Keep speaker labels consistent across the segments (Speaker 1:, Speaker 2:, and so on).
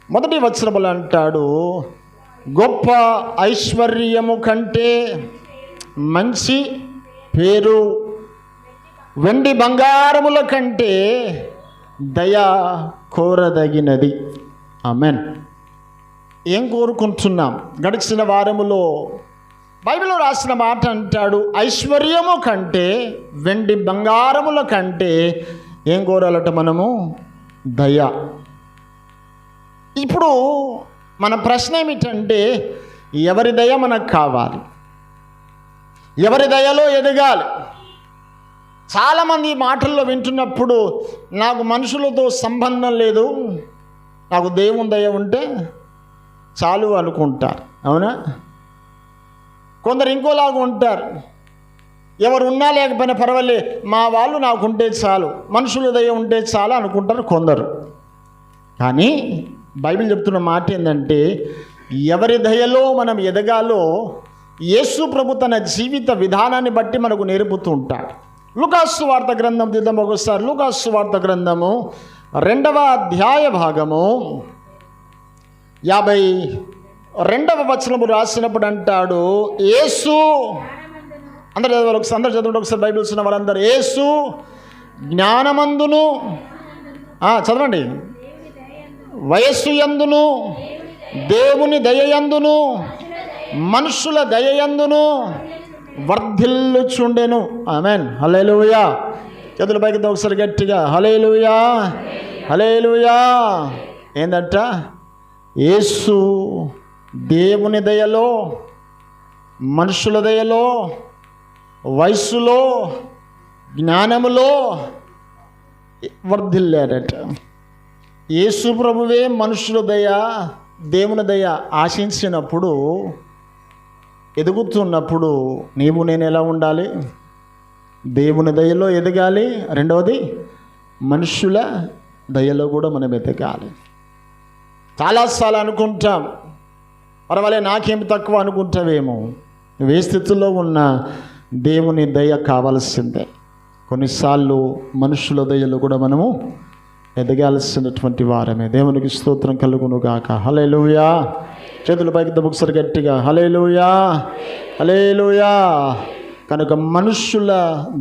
Speaker 1: మొదటి వచనములు అంటాడు, గొప్ప ఐశ్వర్యము కంటే మంచి పేరు, వెండి బంగారముల కంటే దయ కోరదగినది. ఆమెన్. ఏం కోరుకుంటున్నాం? గడిచిన వారములో బైబిల్లో రాసిన మాట అంటాడు, ఐశ్వర్యము కంటే వెండి బంగారముల కంటే ఏం కోరాలట మనము? దయ. ఇప్పుడు మన ప్రశ్న ఏమిటంటే, ఎవరి దయ మనకు కావాలి? ఎవరి దయలో ఎదగాలి? చాలామంది మాటల్లో వింటున్నప్పుడు నాకు మనుషులతో సంబంధం లేదు, నాకు దేవుని దయ ఉంటే చాలు అనుకుంటారు. అవునా? కొందరు ఇంకోలాగా ఉంటారు, ఎవరు ఉన్నా లేకపోయినా పర్వాలే, మా వాళ్ళు నాకుంటే చాలు, మనుషుల దయ ఉంటే చాలు అనుకుంటారు కొందరు. కానీ బైబిల్ చెప్తున్న మాట ఏంటంటే, ఎవరి దయలో మనం ఎదగాలో యేసు ప్రభు తన జీవిత విధానాన్ని బట్టి మనకు నేర్పుతూ ఉంటాడు. లూకాసు వార్త గ్రంథం తీద్దాం ఒకసారి. లూకాసు వార్త గ్రంథము 2వ అధ్యాయ భాగము 52వ వచనము రాసినప్పుడు అంటాడు, యేసు, అందరూ చదవండి ఒకసారి, బైబిల్స్ ఉన్న వాళ్ళందరూ. యేసు జ్ఞానమందును, చదవండి, వయస్సు యందును, దేవుని దయయందును, మనుషుల దయయందును వర్ధిల్లుచుండెను. ఆమెన్. హల్లెలూయా. చేతుల పైకి ఒకసారి గట్టిగా హల్లెలూయా, హల్లెలూయా. ఏందంట? యేసు దేవుని దయలో, మనుషుల దయలో, వయస్సులో, జ్ఞానములో వర్ధిల్లాడట. యేసు ప్రభువే మనుషుల దయ, దేవుని దయ ఆశించినప్పుడు, ఎదుగుతున్నప్పుడు నీవు నేను ఎలా ఉండాలి? దేవుని దయలో ఎదగాలి. రెండవది, మనుషుల దయలో కూడా మనం ఎదగాలి. చాలాసార్లు అనుకుంటాం, పర్వాలే నాకేమి తక్కువ అనుకుంటావేమో. నువ్వే స్థితిలో ఉన్న దేవుని దయ కావాల్సిందే. కొన్నిసార్లు మనుషుల దయలో కూడా మనము ఎదగాల్సినటువంటి వారమే. దేవునికి స్తోత్రం కలుగును గాక. హల్లెలూయా. చేతుల పైకి ఒకసారి గట్టిగా హల్లెలూయా, హల్లెలూయా. కనుక మనుషుల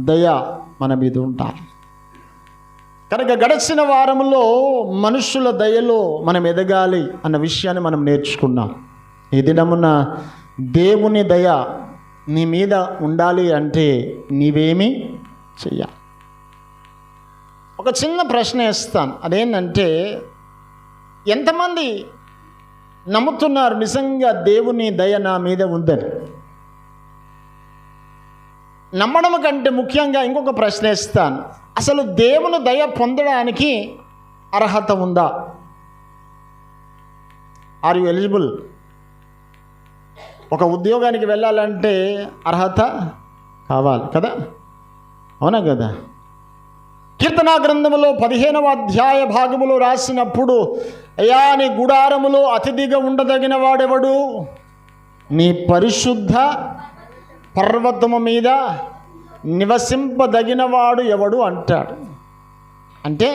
Speaker 1: దయ మన మీద ఉండాలి. కనుక గడిచిన వారంలో మనుషుల దయలో మనం ఎదగాలి అన్న విషయాన్ని మనం నేర్చుకున్నాం. ఈ దినమున దేవుని దయ నీ మీద ఉండాలి అంటే నీవేమి చెయ్యాలి? ఒక చిన్న ప్రశ్న వేస్తాను. అదేంటంటే, ఎంతమంది నమ్ముతున్నారు నిజంగా దేవుని దయ నా మీద ఉందని? నమ్మడం కంటే ముఖ్యంగా ఇంకొక ప్రశ్న వేస్తాను, అసలు దేవుని దయ పొందడానికి అర్హత ఉందా? Are you eligible? ఒక ఉద్యోగానికి వెళ్ళాలంటే అర్హత కావాలి కదా, అవునా కదా? కీర్తనా గ్రంథములో 15వ అధ్యాయ భాగములో రాసినప్పుడు, అయ్యా నీ గుడారములో అతిథిగా ఉండదగిన వాడెవడు? నీ పరిశుద్ధ పర్వతము మీద నివసింపదగిన వాడు ఎవడు అంటాడు. అంటే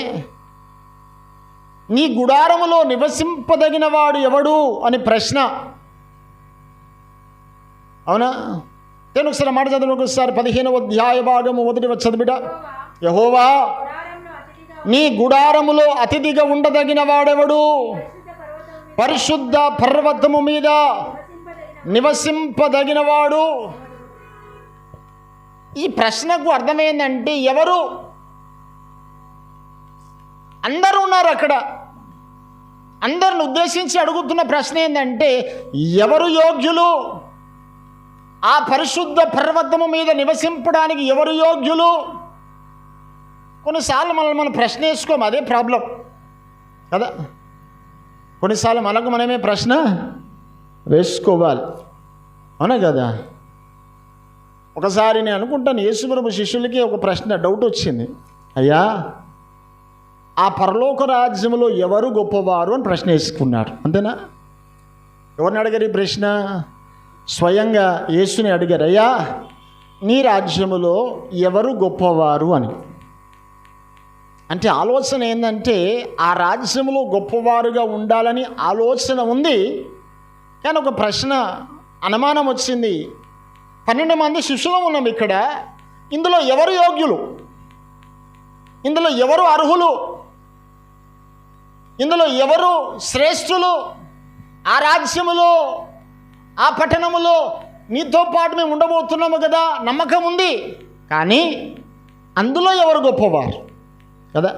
Speaker 1: నీ గుడారములో నివసింపదగిన వాడు ఎవడు అని ప్రశ్న. అవునా? నేను ఒకసారి మాట చదువు. ఒకసారి 15వ అధ్యాయ భాగము 1వ చదివిడ, యెహోవా నీ గుడారములో అతిథిగా ఉండదగిన వాడెవడు? పరిశుద్ధ పర్వతము మీద నివసింపదగిన వాడు. ఈ ప్రశ్నకు అర్థమైందంటే ఎవరు? అందరూ ఉన్నారు అక్కడ. అందరిని ఉద్దేశించి అడుగుతున్న ప్రశ్న ఏంటంటే, ఎవరు యోగ్యులు? ఆ పరిశుద్ధ పర్వతము మీద నివసింపడానికి ఎవరు యోగ్యులు? కొన్నిసార్లు మనం ప్రశ్న వేసుకోము, అదే ప్రాబ్లం కదా. కొన్నిసార్లు మనకు మనమే ప్రశ్న వేసుకోవాలి, అవునా కదా? ఒకసారి నేను అనుకుంటాను, యేసుప్రభు శిష్యులకి ఒక ప్రశ్న, డౌట్ వచ్చింది. అయ్యా, ఆ పరలోక రాజ్యంలో ఎవరు గొప్పవారు అని ప్రశ్న వేసుకున్నారు. అంతేనా? ఎవరిని అడిగారు ఈ ప్రశ్న? స్వయంగా యేసుని అడిగారు, అయ్యా నీ రాజ్యములో ఎవరు గొప్పవారు అని. అంటే ఆలోచన ఏంటంటే ఆ రాజ్యంలో గొప్పవారుగా ఉండాలని ఆలోచన ఉంది. కానీ ఒక ప్రశ్న, అనుమానం వచ్చింది. 12 మంది శిష్యులు ఉన్నాం ఇక్కడ. ఇందులో ఎవరు యోగ్యులు? ఇందులో ఎవరు అర్హులు? ఇందులో ఎవరు శ్రేష్ఠులు? ఆ రాజ్యములో, ఆ పట్టణములో నీతో పాటు మేము ఉండబోతున్నాము కదా, నమ్మకం ఉంది. కానీ అందులో ఎవరు గొప్పవారు కదా?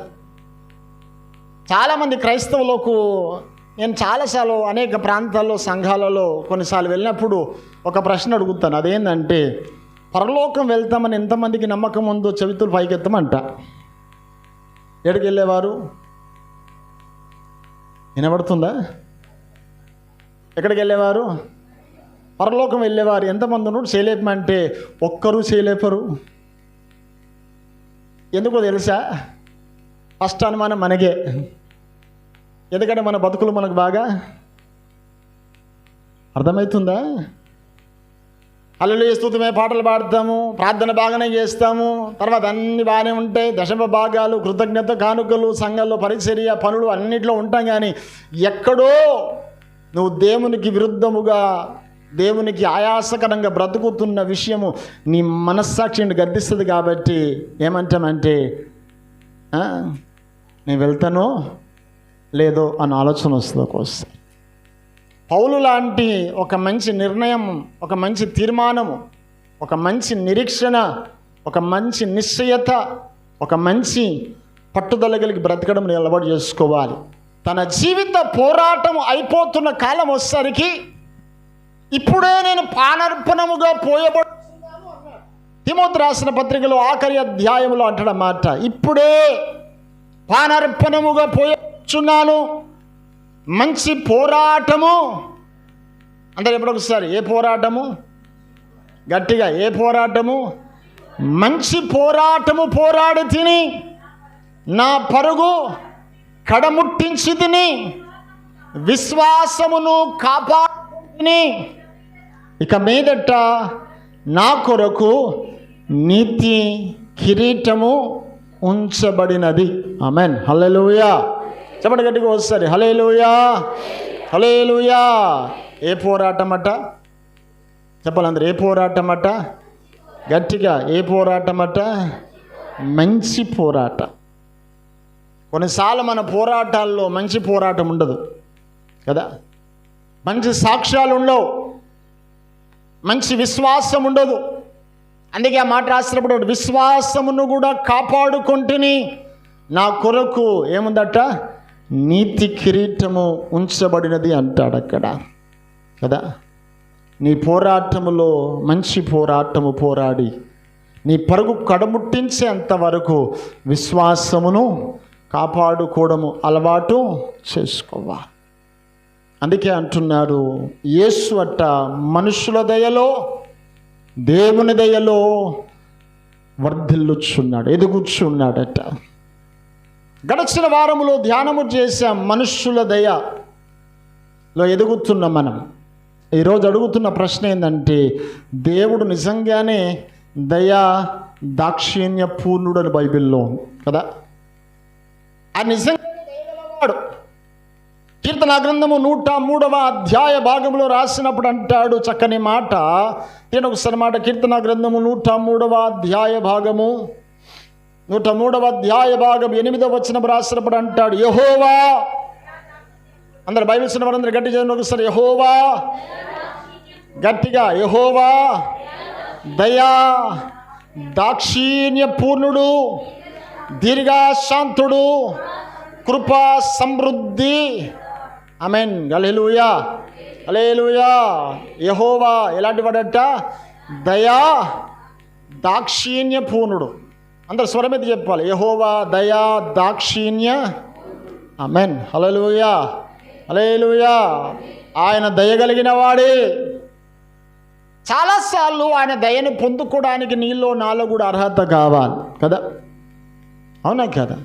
Speaker 1: చాలామంది క్రైస్తవులకు నేను చాలాసార్లు అనేక ప్రాంతాల్లో, సంఘాలలో కొన్నిసార్లు వెళ్ళినప్పుడు ఒక ప్రశ్న అడుగుతాను. అదేంటంటే, పరలోకం వెళ్తామని ఎంతమందికి నమ్మకం ఉందో చెవితులు పైకెత్తమంట. ఎక్కడికి వెళ్ళేవారు? వినబడుతుందా? ఎక్కడికి వెళ్ళేవారు? పరలోకం వెళ్ళేవారు ఎంతమంది ఉన్నారు? చేయలేపమంటే ఒక్కరూ చేయలేపరు. ఎందుకో తెలుసా? ఫస్ట్ అనుమానం మనకే. ఎందుకంటే మన బతుకులు మనకు బాగా అర్థమవుతుందా? హల్లెలూయా స్తుతిమే పాటలు పాడతాము, ప్రార్థన బాగానే చేస్తాము, తర్వాత అన్నీ బాగానే ఉంటాయి, దశమ భాగాలు, కృతజ్ఞత కానుకలు, సంఘంలో పరిచర్య, పనులు అన్నిట్లో ఉంటాం. కానీ ఎక్కడో నువ్వు దేవునికి విరుద్ధముగా, దేవునికి ఆయాసకరంగా బ్రతుకుతున్న విషయము నీ మనస్సాక్షిని గద్దిస్తుంది. కాబట్టి ఏమంటామంటే, నేను వెళ్తానో లేదో అన్న ఆలోచన వస్తుంది ఒక్కోసారి. పౌలు లాంటి ఒక మంచి నిర్ణయం, ఒక మంచి తీర్మానము, ఒక మంచి నిరీక్షణ, ఒక మంచి నిశ్చయత, ఒక మంచి పట్టుదల కలిగి బ్రతకడం అలవాటు చేసుకోవాలి. తన జీవిత పోరాటం అయిపోతున్న కాలం వచ్చేసరికి ఇప్పుడే నేను పానార్పణముగా పోయబడుతున్నాను అన్నాడు. తిమోతి రాసిన పత్రికలో ఆఖరి అధ్యాయంలో అంటాడు మాట, ఇప్పుడే పానార్పణముగా పోయబడుచున్నాను, మంచి పోరాటము. అందరు ఎప్పుడొకసారి ఏ పోరాటము? గట్టిగా, ఏ పోరాటము? మంచి పోరాటము పోరాడి తిని నా పరుగు కడముట్టించి తిని విశ్వాసమును కాపాడుకుని ఇక మీదట నా కొరకు నీతి కిరీటము ఉంచబడినది. ఆమెన్. హల్లెలూయా. చెప్పండి గట్టిగా వస్తుంది. హల్లెలూయా, హల్లెలూయా. ఏ పోరాటం అట? చెప్పాలందరూ, ఏ పోరాటం అట? గట్టిగా, ఏ పోరాటం అట? మంచి పోరాటం. కొన్నిసార్లు మన పోరాటాల్లో మంచి పోరాటం ఉండదు కదా, మంచి సాక్ష్యాలు ఉండవు, మంచి విశ్వాసం ఉండదు. అందుకే ఆ మాట రాసినప్పుడు విశ్వాసమును కూడా కాపాడుకుంటుని నా కొరకు ఏముందట? నీతి కిరీటము ఉంచబడినది అంటాడు అక్కడ కదా. నీ పోరాటములో మంచి పోరాటము పోరాడి నీ పరుగు కడముట్టించేంత వరకు విశ్వాసమును కాపాడుకోవడము అలవాటు చేసుకోవాలి. అందుకే అంటున్నారు, యేసు అట్ట మనుషుల దయలో, దేవుని దయలో వర్ధిల్లుచున్నాడు, ఎదుగుచున్నాడట. గడిచిన వారములో ధ్యానము చేశాం, మనుష్యుల దయలో ఎదుగుతున్నాం మనం. ఈరోజు అడుగుతున్న ప్రశ్న ఏంటంటే, దేవుడు నిజంగానే దయా దాక్షిణ్య పూర్ణుడు అని బైబిల్లో కదా. ఆ నిజంగానే దయగలవాడు. కీర్తన గ్రంథము 103వ అధ్యాయ భాగంలో రాసినప్పుడు అంటాడు చక్కని మాట. నేను ఒకసారి మాట, కీర్తన గ్రంథము 103వ అధ్యాయ భాగము 103వ అధ్యాయ భాగం 8వ వచనం రాసినప్పుడు అంటాడు, యెహోవా. అందరు బైబిల్ ఇచ్చిన వారందరూ గట్టి చదివిన ఒకసారి, యెహోవా. గట్టిగా, యెహోవా దయా దాక్షిణ్య పూర్ణుడు, దీర్ఘశాంతుడు, కృపా సమృద్ధి. ఆమేన్. హల్లెలూయా, హల్లెలూయా. యెహోవా ఎలాంటి వాడట? దయా దాక్షిణ్య పూర్ణుడు. అందరు స్వరమెత్తి చెప్పాలి, యెహోవా దయా దాక్షిణ్య. ఆమేన్. హల్లెలూయా, హల్లెలూయా. ఆయన దయగలిగిన వాడే. చాలాసార్లు ఆయన దయను పొందుకోవడానికి నీలో నాలో కూడా అర్హత కావాలి కదా, అవునా కదా.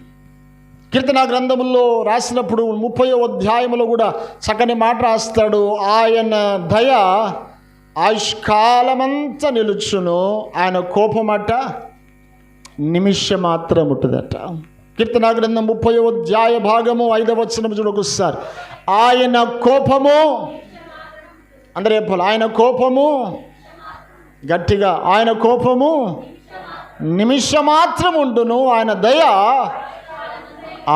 Speaker 1: కీర్తన గ్రంథములో రాసినప్పుడు 30వ అధ్యాయంలో కూడా చక్కని మాట రాస్తాడు, ఆయన దయ ఆయుష్కాలమంతా నిలుచును, ఆయన కోపమట నిమిషం మాత్రం ఉంటుందట. కీర్తన గ్రంథం 30వ అధ్యాయ భాగము 5వ వచనం చూడొకసారి. ఆయన కోపము, అందరూ చెప్పాలి, ఆయన కోపము, గట్టిగా, ఆయన కోపము నిమిషమాత్రం ఉండును, ఆయన దయ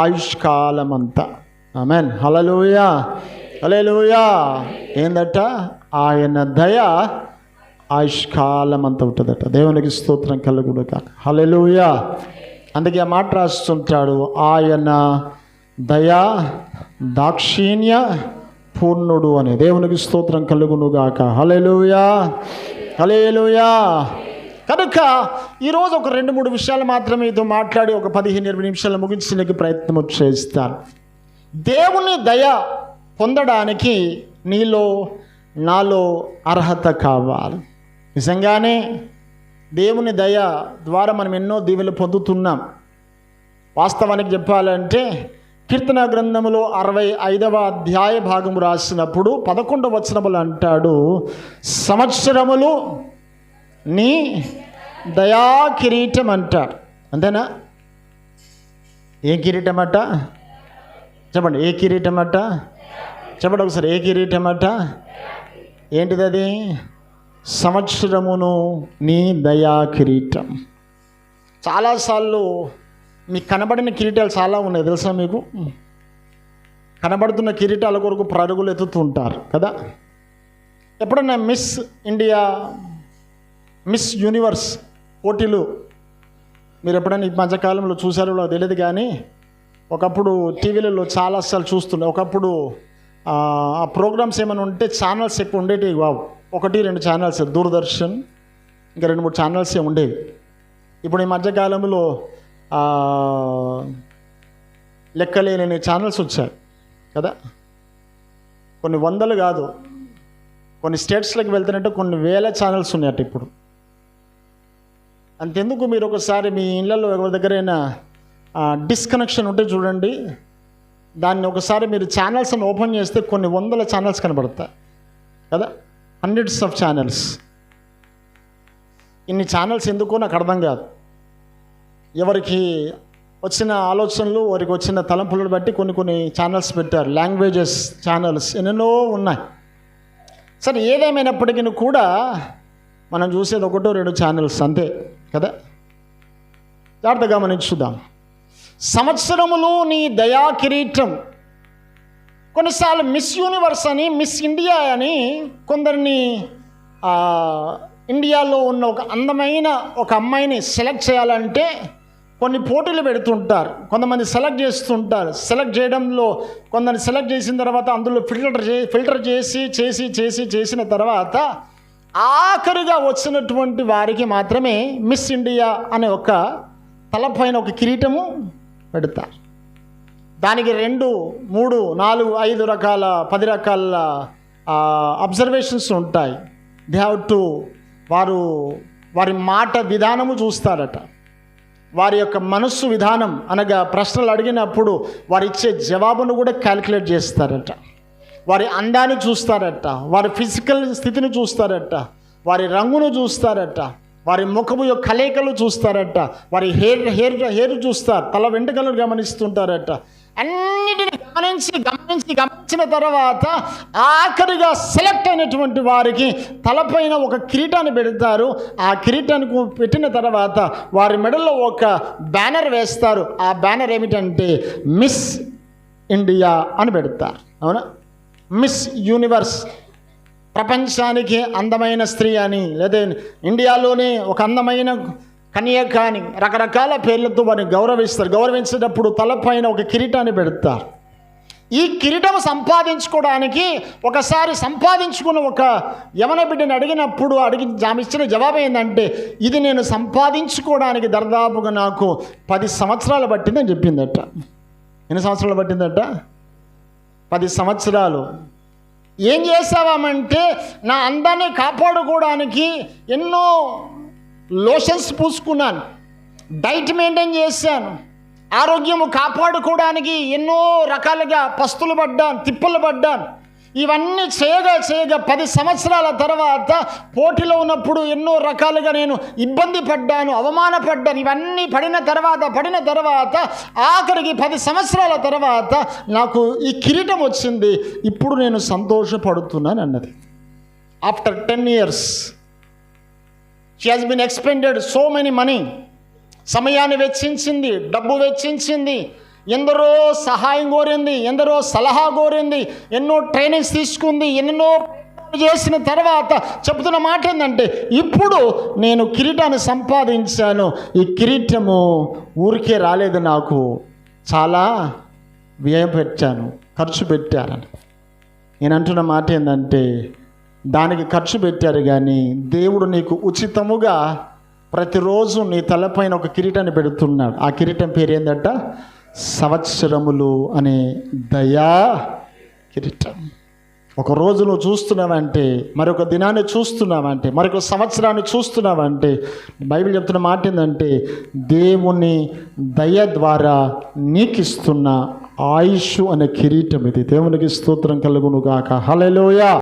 Speaker 1: ఆయుష్కాలమంతా. ఆమేన్. హల్లెలూయా, హల్లెలూయా. ఏందట? ఆయన దయ ఆయుష్కాలమంతా ఉంటుందట. దేవునికి స్తోత్రం కలుగునుగాక. హల్లెలూయా. అందుకే ఆ మాట రాస్తుంటాడు, ఆయన దయా దాక్షిణ్య పూర్ణుడు అని. దేవునికి స్తోత్రం కలుగునుగాక. హల్లెలూయా, హల్లెలూయా. కనుక ఈరోజు ఒక 2-3 విషయాలు మాత్రమే మీతో మాట్లాడి ఒక 15-20 నిమిషాలు ముగించడానికి ప్రయత్నం చేస్తాను. దేవుని దయ పొందడానికి నీలో నాలో అర్హత కావాలి. నిజంగానే దేవుని దయ ద్వారా మనం ఎన్నో దీవెనలు పొందుతున్నాం. వాస్తవానికి చెప్పాలంటే కీర్తన గ్రంథములో 65వ అధ్యాయ భాగము రాసినప్పుడు 11వ వచనములు అంటాడు, సంవత్సరములు నీ దయా కిరీటం అంటాడు. అంతేనా? ఏ కిరీటం అట? చెప్పండి, ఏ కిరీటం అట? చెప్పండి ఒకసారి, ఏ కిరీటం అట? ఏంటిది అది? సంవత్సరమును నీ దయా కిరీటం. చాలాసార్లు మీకు కనబడిన కిరీటాలు చాలా ఉన్నాయి తెలుసా మీకు? కనబడుతున్న కిరీటాల కొరకు పరుగులు ఎత్తుతుంటారు కదా. ఎప్పుడన్నా మిస్ ఇండియా, మిస్ యూనివర్స్ పోటీలు మీరు ఎప్పుడైనా ఈ మధ్యకాలంలో చూసారో తెలియదు, కానీ ఒకప్పుడు టీవీలలో చాలాసార్లు చూస్తుండే. ఒకప్పుడు ఆ ప్రోగ్రామ్స్ ఏమైనా ఉంటే ఛానల్స్ ఎక్కువ ఉండేటివి కావు, 1-2 ఛానల్స్, దూరదర్శన్, ఇంకా 2-3 ఛానల్సే ఉండేవి. ఇప్పుడు ఈ మధ్యకాలంలో లెక్కలేని ఛానల్స్ వచ్చాయి కదా. కొన్ని వందలు కాదు, కొన్ని స్టేట్స్లోకి వెళ్తున్నట్టు కొన్ని వేల ఛానల్స్ ఉన్నాయట ఇప్పుడు. అంతెందుకు, మీరు ఒకసారి మీ ఇళ్ళల్లో ఎవరి దగ్గరైనా డిస్కనెక్షన్ ఉంటే చూడండి, దాన్ని ఒకసారి మీరు ఛానల్స్ని ఓపెన్ చేస్తే కొన్ని వందల ఛానల్స్ కనబడతాయి కదా, హండ్రెడ్స్ ఆఫ్ ఛానల్స్. ఇన్ని ఛానల్స్ ఎందుకో నాకు అర్థం కాదు. ఎవరికి వచ్చిన ఆలోచనలు, వారికి వచ్చిన తలంపులను బట్టి కొన్ని ఛానల్స్ పెట్టారు. లాంగ్వేజెస్ ఛానల్స్ ఎన్నెన్నో ఉన్నాయి. సరే, ఏదేమైనప్పటికీ కూడా మనం చూసేది 1-2 ఛానల్స్ అంతే కదా. జాగ్రత్తగా గమనించుదాం. సంవత్సరములు నీ దయా కిరీటం. కొన్నిసార్లు మిస్ యూనివర్స్ అని, మిస్ ఇండియా అని కొందరిని ఇండియాలో ఉన్న ఒక అందమైన ఒక అమ్మాయిని సెలెక్ట్ చేయాలంటే కొన్ని పోటీలు పెడుతుంటారు. కొంతమంది సెలెక్ట్ చేస్తుంటారు. సెలెక్ట్ చేయడంలో కొందరిని సెలెక్ట్ చేసిన తర్వాత అందులో ఫిల్టర్ చేసిన తర్వాత ఆఖరిగా వచ్చినటువంటి వారికి మాత్రమే మిస్ ఇండియా అనే ఒక తలపైన ఒక కిరీటము పెడతారు. దానికి 2, 3, 4, 5 రకాల 10 రకాల అబ్జర్వేషన్స్ ఉంటాయి. దే హ్యావ్ టు, వారి మాట విధానము చూస్తారట, వారి యొక్క మనస్సు విధానం, అనగా ప్రశ్నలు అడిగినప్పుడు వారు ఇచ్చే జవాబును కూడా క్యాలిక్యులేట్ చేస్తారట, వారి అందాన్ని చూస్తారట, వారి ఫిజికల్ స్థితిని చూస్తారట, వారి రంగును చూస్తారట, వారి ముఖము యొక్క కలయికలు చూస్తారట, వారి హెయిర్ చూస్తారు, తల వెంట్రుకలను గమనిస్తుంటారట. అన్నిటిని గమనించిన తర్వాత ఆఖరిగా సెలెక్ట్ అయినటువంటి వారికి తలపైన ఒక కిరీటాన్ని పెడతారు. ఆ కిరీటాన్ని పెట్టిన తర్వాత వారి మెడలో ఒక బ్యానర్ వేస్తారు. ఆ బ్యానర్ ఏమిటంటే మిస్ ఇండియా అని పెడతారు. అవునా? మిస్ యూనివర్స్, ప్రపంచానికి అందమైన స్త్రీ అని, లేదా ఇండియాలోనే ఒక అందమైన కన్యక అని రకరకాల పేర్లతో వారిని గౌరవిస్తారు. గౌరవించేటప్పుడు తలపైన ఒక కిరీటాన్ని పెడతారు. ఈ కిరీటం సంపాదించుకోవడానికి ఒకసారి సంపాదించుకున్న ఒక యవన బిడ్డని అడిగినప్పుడు ఆమె ఇచ్చిన జవాబు ఏంటంటే, ఇది నేను సంపాదించుకోవడానికి దాదాపుగా నాకు 10 సంవత్సరాలు పట్టిందని చెప్పిందట. ఎన్ని సంవత్సరాలు పట్టిందట? 10 సంవత్సరాలు. ఏం చేసావామంటే, నా అందాన్ని కాపాడుకోవడానికి ఎన్నో లోషన్స్ పూసుకున్నాను, డైట్ మెయింటైన్ చేశాను, ఆరోగ్యము కాపాడుకోవడానికి ఎన్నో రకాలుగా పస్తులు పడ్డాను, తిప్పలు పడ్డాను. ఇవన్నీ చేయగా 10 సంవత్సరాల తర్వాత పోటీలో ఉన్నప్పుడు ఎన్నో రకాలుగా నేను ఇబ్బంది పడ్డాను, అవమానపడ్డాను. ఇవన్నీ పడిన తర్వాత ఆఖరికి 10 సంవత్సరాల తర్వాత నాకు ఈ కిరీటం వచ్చింది, ఇప్పుడు నేను సంతోషపడుతున్నాను అన్నది. After 10 years she has been expended so many money. సమయాన్ని వెచ్చించింది, డబ్బు వెచ్చించింది, ఎందరో సహాయం కోరింది, ఎందరో సలహా కోరింది, ఎన్నో ట్రైనింగ్స్ తీసుకుంది, ఎన్నెన్నో చేసిన తర్వాత చెబుతున్న మాట ఏంటంటే, ఇప్పుడు నేను కిరీటాన్ని సంపాదించాను. ఈ కిరీటము ఊరికే రాలేదు, నాకు చాలా వ్యయం పెట్టాను, ఖర్చు పెట్టానని. నేను అంటున్న మాట ఏంటంటే, దానికి ఖర్చు పెట్టారు కానీ దేవుడు నీకు ఉచితముగా ప్రతిరోజు నీ తలపైన ఒక కిరీటాన్ని పెడుతున్నాడు. ఆ కిరీటం పేరు ఏంటంట? సంవత్సరములు అనే దయా కిరీటం. ఒక రోజు నువ్వు చూస్తున్నావంటే, మరొక దినాన్ని చూస్తున్నావంటే, మరొక సంవత్సరాన్ని చూస్తున్నావంటే, బైబిల్ చెప్తున్న మాట ఏంటంటే, దేవుని దయ ద్వారా నీకు ఇస్తున్న ఆయుష్ అనే కిరీటం ఇది. దేవునికి స్తోత్రం కలుగును గాక. హల్లెలూయా.